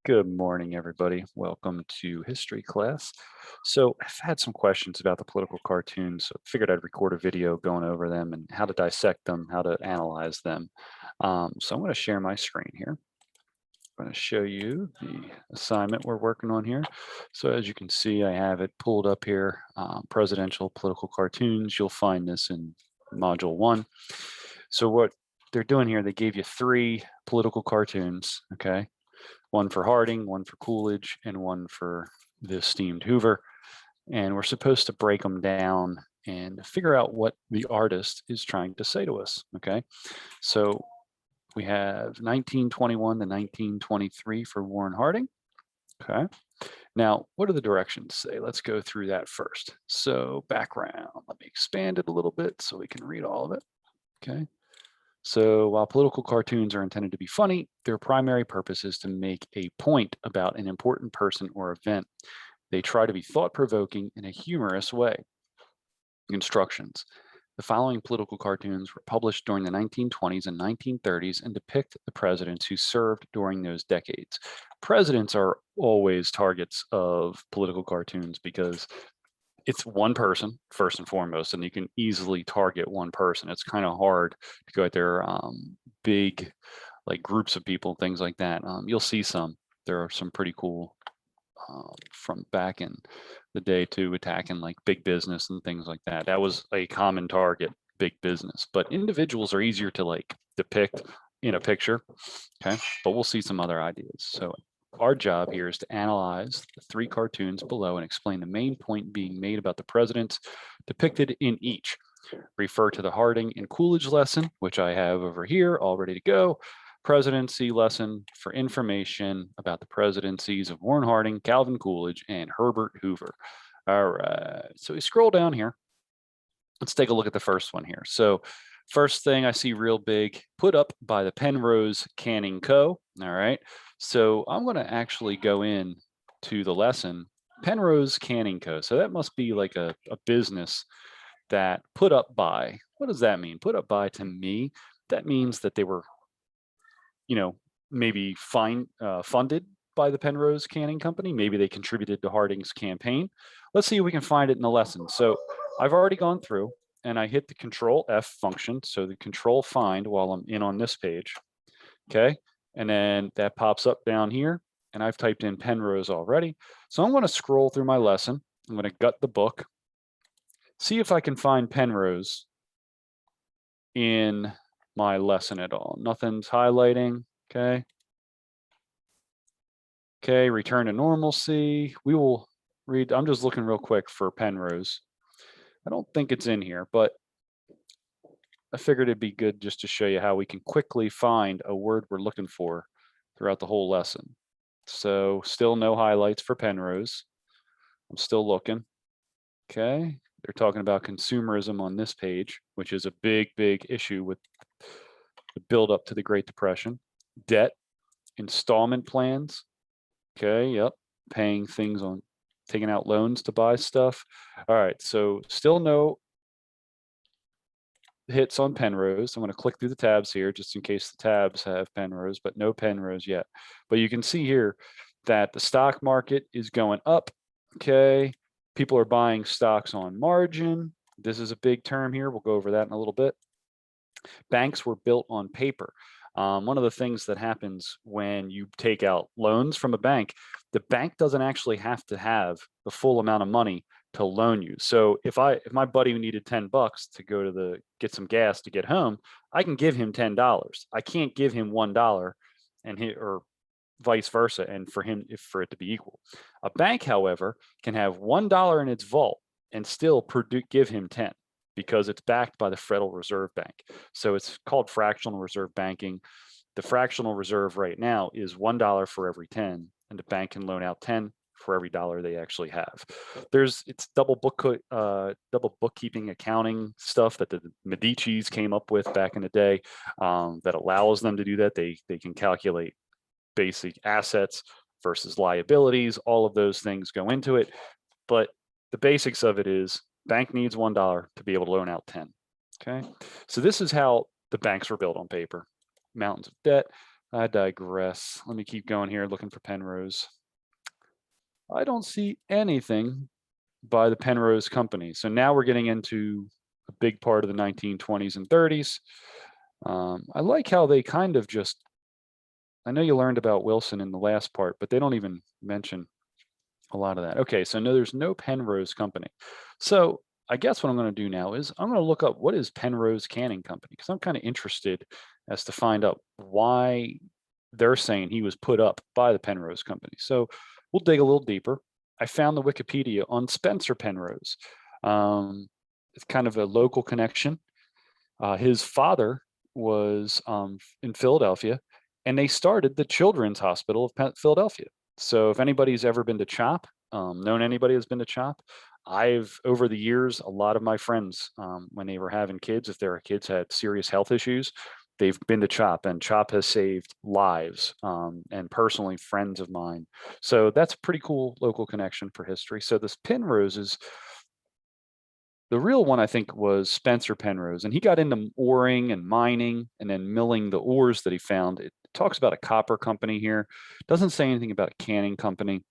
Good morning, everybody. Welcome to history class. So I've had some questions about the political cartoons, so I figured I'd record a video going over them and how to dissect them, how to analyze them. So I'm going to share my screen here. I'm going to show you the assignment we're working on here. So as you can see, I have it pulled up here, presidential political cartoons. You'll find this in module 1. So what they're doing here, they gave you 3 political cartoons, okay? One for Harding, one for Coolidge, and one for the esteemed Hoover. And we're supposed to break them down and figure out what the artist is trying to say to us, okay? So we have 1921 to 1923 for Warren Harding, okay? Now, what do the directions say? Let's go through that first. So background, let me expand it a little bit so we can read all of it, okay? So while political cartoons are intended to be funny, their primary purpose is to make a point about an important person or event. They try to be thought-provoking in a humorous way. Instructions. The following political cartoons were published during the 1920s and 1930s and depict the presidents who served during those decades. Presidents are always targets of political cartoons because it's one person first and foremost, and you can easily target one person. It's kind of hard to go at their big like groups of people, things like that. You'll see some. There are some pretty cool from back in the day too, attacking like big business and things like that. That was a common target, big business. But individuals are easier to like depict in a picture. Okay, but we'll see some other ideas. So our job here is to analyze the 3 cartoons below and explain the main point being made about the presidents depicted in each. Refer to the Harding and Coolidge lesson, which I have over here, all ready to go. Presidency lesson for information about the presidencies of Warren Harding, Calvin Coolidge, and Herbert Hoover. All right, so we scroll down here. Let's take a look at the first one here. So first thing I see real big, put up by the Penrose Canning Co. All right. So I'm going to actually go in to the lesson, Penrose Canning Co. So that must be like a business that put up by. What does that mean? Put up by, to me, that means that they were, maybe funded by the Penrose Canning Company. Maybe they contributed to Harding's campaign. Let's see if we can find it in the lesson. So I've already gone through and I hit the Control F function. So the Control Find while I'm in on this page. Okay. And then that pops up down here and I've typed in Penrose already. So I'm going to scroll through my lesson. I'm going to gut the book, see if I can find Penrose in my lesson at all. Nothing's highlighting. Okay. Okay, return to normalcy. We will read, I'm just looking real quick for Penrose. I don't think it's in here, but I figured it'd be good just to show you how we can quickly find a word we're looking for throughout the whole lesson. So still no highlights for Penrose. I'm still looking. Okay, they're talking about consumerism on this page, which is a big, big issue with the build up to the Great Depression. Debt, installment plans. Okay, yep, paying things on, taking out loans to buy stuff. All right, so still no hits on Penrose. I'm going to click through the tabs here just in case the tabs have Penrose, but no Penrose yet. But you can see here that the stock market is going up. Okay, people are buying stocks on margin. This is a big term here. We'll go over that in a little bit. Banks were built on paper. One of the things that happens when you take out loans from a bank, the bank doesn't actually have to have the full amount of money to loan you. So if my buddy needed $10 to go to get some gas to get home, I can give him $10. I can't give him $1 or vice versa, and for it to be equal. A bank, however, can have $1 in its vault and still give him 10 because it's backed by the Federal Reserve Bank. So it's called fractional reserve banking. The fractional reserve right now is $1 for every 10, and the bank can loan out 10 for every dollar they actually have. It's double bookkeeping accounting stuff that the Medicis came up with back in the day that allows them to do that. They can calculate basic assets versus liabilities. All of those things go into it, but the basics of it is bank needs $1 to be able to loan out 10. Okay, so this is how the banks were built on paper. Mountains of debt. I digress. Let me keep going here looking for Penrose. I don't see anything by the Penrose Company. So now we're getting into a big part of the 1920s and 30s. I like how they kind of just, I know you learned about Wilson in the last part, but they don't even mention a lot of that. Okay, so no, there's no Penrose Company. So I guess what I'm going to do now is I'm going to look up what is Penrose Canning Company, because I'm kind of interested as to find out why they're saying he was put up by the Penrose Company. So we'll dig a little deeper. I found the Wikipedia on Spencer Penrose. It's kind of a local connection. His father was in Philadelphia, and they started the Children's Hospital of Philadelphia. So if anybody's ever been to CHOP, known anybody who's been to CHOP, I've over the years, a lot of my friends, when they were having kids, if their kids had serious health issues, they've been to CHOP, and CHOP has saved lives, and personally friends of mine. So that's a pretty cool local connection for history. So this Penrose is the real one, I think, was Spencer Penrose, and he got into oring and mining and then milling the ores that he found. It talks about a copper company here. Doesn't say anything about a canning company,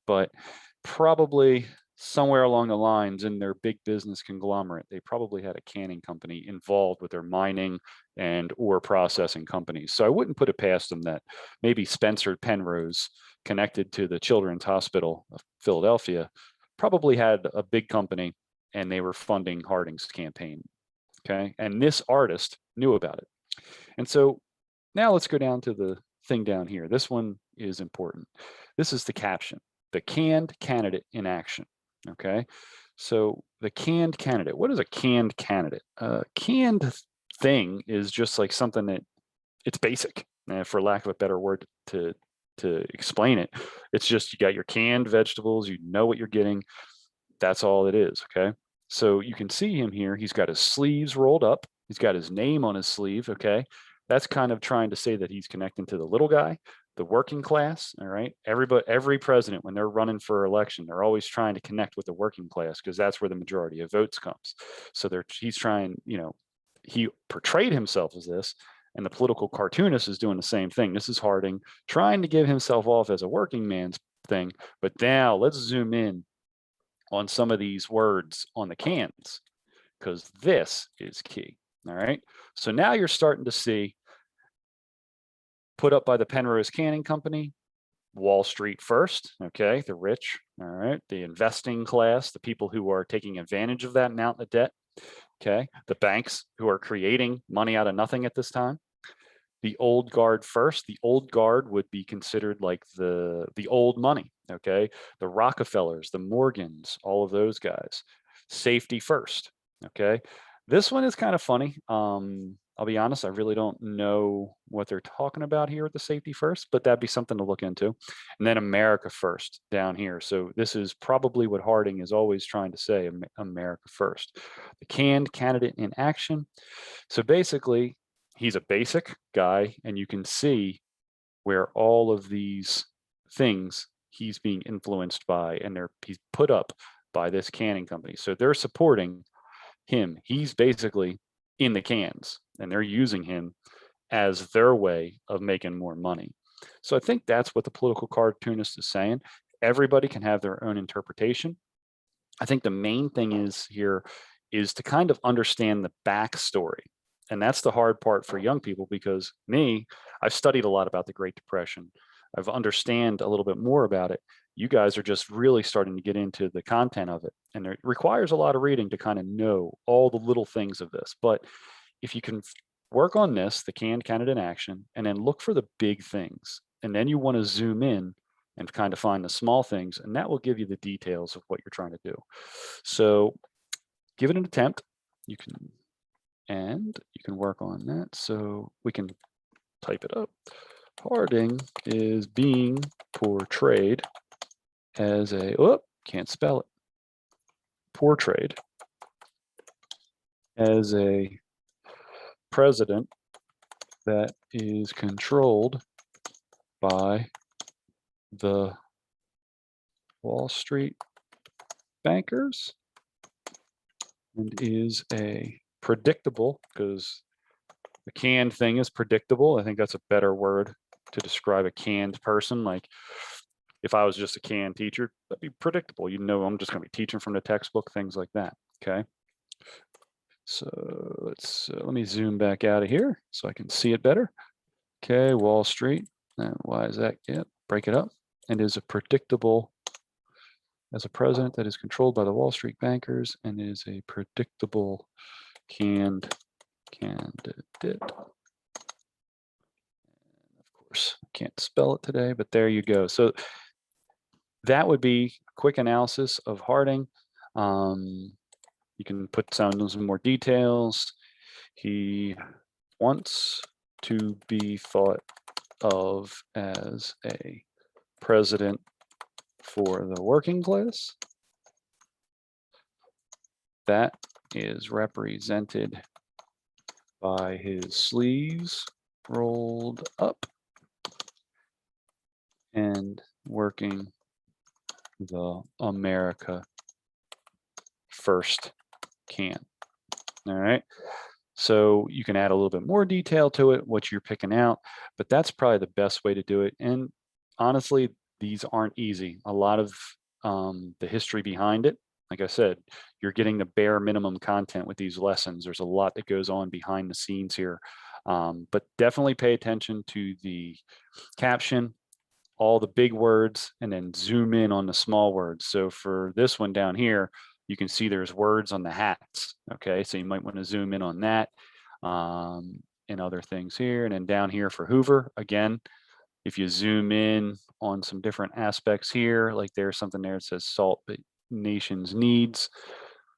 but probably somewhere along the lines in their big business conglomerate, they probably had a canning company involved with their mining and ore processing companies. So I wouldn't put it past them that maybe Spencer Penrose, connected to the Children's Hospital of Philadelphia, probably had a big company and they were funding Harding's campaign. Okay. And this artist knew about it. And so now let's go down to the thing down here. This one is important. This is the caption, the canned candidate in action. Okay. So the canned candidate, what is a canned candidate? A canned thing is just like something that it's basic, for lack of a better word to explain it. It's just you got your canned vegetables, you know what you're getting. That's all it is, okay? So you can see him here. He's got his sleeves rolled up. He's got his name on his sleeve, okay? That's kind of trying to say that he's connecting to the little guy, the working class, all right? Every president, when they're running for election, they're always trying to connect with the working class because that's where the majority of votes comes. So he's trying, he portrayed himself as this, and the political cartoonist is doing the same thing. This is Harding trying to give himself off as a working man's thing. But now let's zoom in on some of these words on the cans, because this is key. All right. So now you're starting to see put up by the Penrose Canning Company, Wall Street first. Okay. The rich. All right. The investing class, the people who are taking advantage of that mountain of debt. Okay. The banks who are creating money out of nothing at this time. The old guard first. The old guard would be considered like the old money. Okay. The Rockefellers, the Morgans, all of those guys. Safety first. Okay. This one is kind of funny. I'll be honest, I really don't know what they're talking about here with the safety first, but that'd be something to look into. And then America first down here. So this is probably what Harding is always trying to say, America first. The canned candidate in action. So basically, he's a basic guy, and you can see where all of these things he's being influenced by, and he's put up by this canning company. So they're supporting him. He's basically in the cans, and they're using him as their way of making more money. So I think that's what the political cartoonist is saying. Everybody can have their own interpretation. I think the main thing is here is to kind of understand the backstory. And that's the hard part for young people, because I've studied a lot about the Great Depression. I've understand a little bit more about it. You guys are just really starting to get into the content of it. And it requires a lot of reading to kind of know all the little things of this. But if you can work on this, the canned candidate in action, and then look for the big things, and then you want to zoom in and kind of find the small things, and that will give you the details of what you're trying to do. So give it an attempt. You can work on that. So we can type it up. Harding is being portrayed as can't spell it. Portrayed as a president that is controlled by the Wall Street bankers and is a predictable, because the canned thing is predictable. I think that's a better word to describe a canned person. Like if I was just a canned teacher, that'd be predictable. You know, I'm just going to be teaching from the textbook, things like that. Okay. So let me zoom back out of here so I can see it better. Okay, Wall Street. And why is that? Yeah, break it up. And is a predictable as a president that is controlled by the Wall Street bankers and is a predictable candidate. Of course, I can't spell it today, but there you go. So that would be a quick analysis of Harding. You can put some more details. He wants to be thought of as a president for the working class. That is represented by his sleeves rolled up and working the America First can. All right. So you can add a little bit more detail to it, what you're picking out, but that's probably the best way to do it. And honestly, these aren't easy. A lot of the history behind it, like I said, you're getting the bare minimum content with these lessons. There's a lot that goes on behind the scenes here, but definitely pay attention to the caption, all the big words, and then zoom in on the small words. So for this one down here, you can see there's words on the hats. Okay, so you might want to zoom in on that and other things here. And then down here for Hoover, again, if you zoom in on some different aspects here, like there's something there that says salt but nations needs.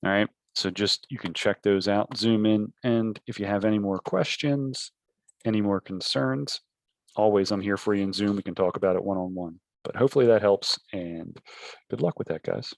All right, so just you can check those out, zoom in. And if you have any more questions, any more concerns, always I'm here for you in Zoom. We can talk about it one-on-one, but hopefully that helps, and good luck with that, guys.